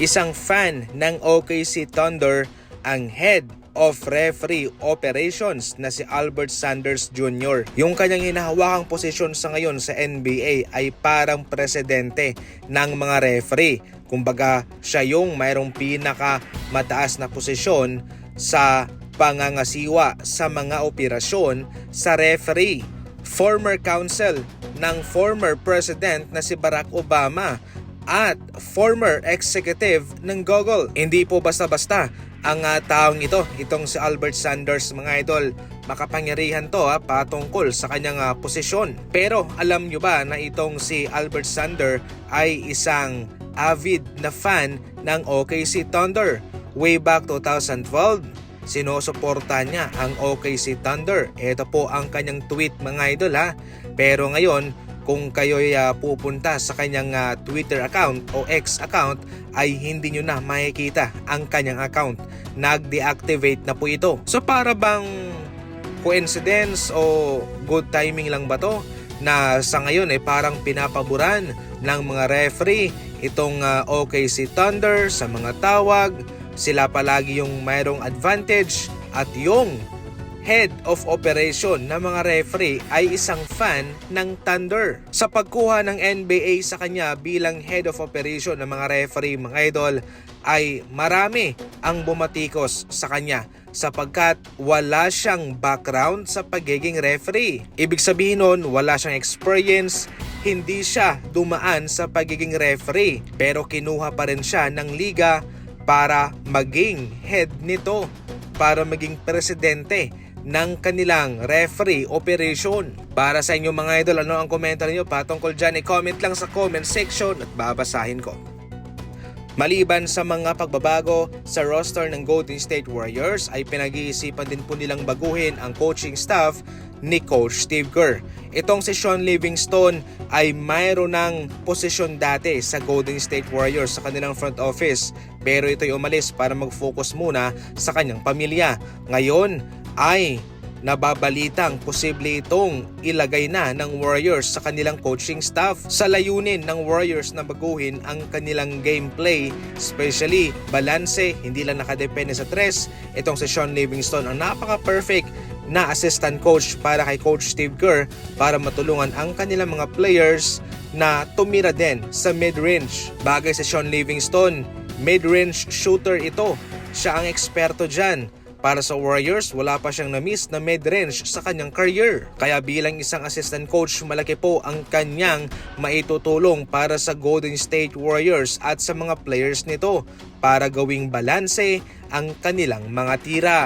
Isang fan ng OKC Thunder ang head of referee operations na si Albert Sanders Jr. Yung kanyang hinahawakang posisyon sa ngayon sa NBA ay parang presidente ng mga referee. Kumbaga siya yung mayroong pinaka mataas na posisyon sa pangangasiwa sa mga operasyon sa referee. Former counsel ng former president na si Barack Obama at former executive ng Google. Hindi po basta-basta ang taong itong si Albert Sanders, mga idol. Makapangyarihan to patungkol sa kanyang posisyon. Pero alam nyo ba na itong si Albert Sanders ay isang avid na fan ng OKC Thunder? Way back 2012, sinusuporta niya ang OKC Thunder. Ito po ang kanyang tweet, mga idol Pero ngayon, kung kayo'y pupunta sa kanyang Twitter account o X account, ay hindi nyo na makikita ang kanyang account. Nag-deactivate na po ito. So para bang coincidence o good timing lang ba to na sa ngayon ay parang pinapaboran ng mga referee itong OKC Thunder sa mga tawag. Sila palagi yung mayroong advantage at yung head of operation ng mga referee ay isang fan ng Thunder. Sa pagkuha ng NBA sa kanya bilang head of operation ng mga referee, mga idol, ay marami ang bumatikos sa kanya sapagkat wala siyang background sa pagiging referee. Ibig sabihin nun, wala siyang experience, hindi siya dumaan sa pagiging referee, pero kinuha pa rin siya ng liga para maging head nito, para maging presidente ng kanilang referee operation. Para sa inyo, mga idol, ano ang komentar niyo patungkol dyan? I-comment lang sa comment section at babasahin ko. Maliban sa mga pagbabago sa roster ng Golden State Warriors, ay pinag-iisipan din po nilang baguhin ang coaching staff ni Coach Steve Kerr. Itong si Shaun Livingston ay mayroon ng posisyon dati sa Golden State Warriors sa kanilang front office, pero ito'y umalis para mag-focus muna sa kanyang pamilya. Ngayon ay nababalitang posible itong ilagay na ng Warriors sa kanilang coaching staff sa layunin ng Warriors na baguhin ang kanilang gameplay, especially balanse, hindi lang nakadepende sa tres. Itong si Shaun Livingston ang napaka-perfect na assistant coach para kay Coach Steve Kerr para matulungan ang kanilang mga players na tumira din sa mid-range. Bagay sa Shaun Livingston, mid-range shooter ito. Siya ang eksperto dyan. Para sa Warriors, wala pa siyang na-miss na mid-range sa kanyang career. Kaya bilang isang assistant coach, malaki po ang kanyang maitutulong para sa Golden State Warriors at sa mga players nito para gawing balanse ang kanilang mga tira.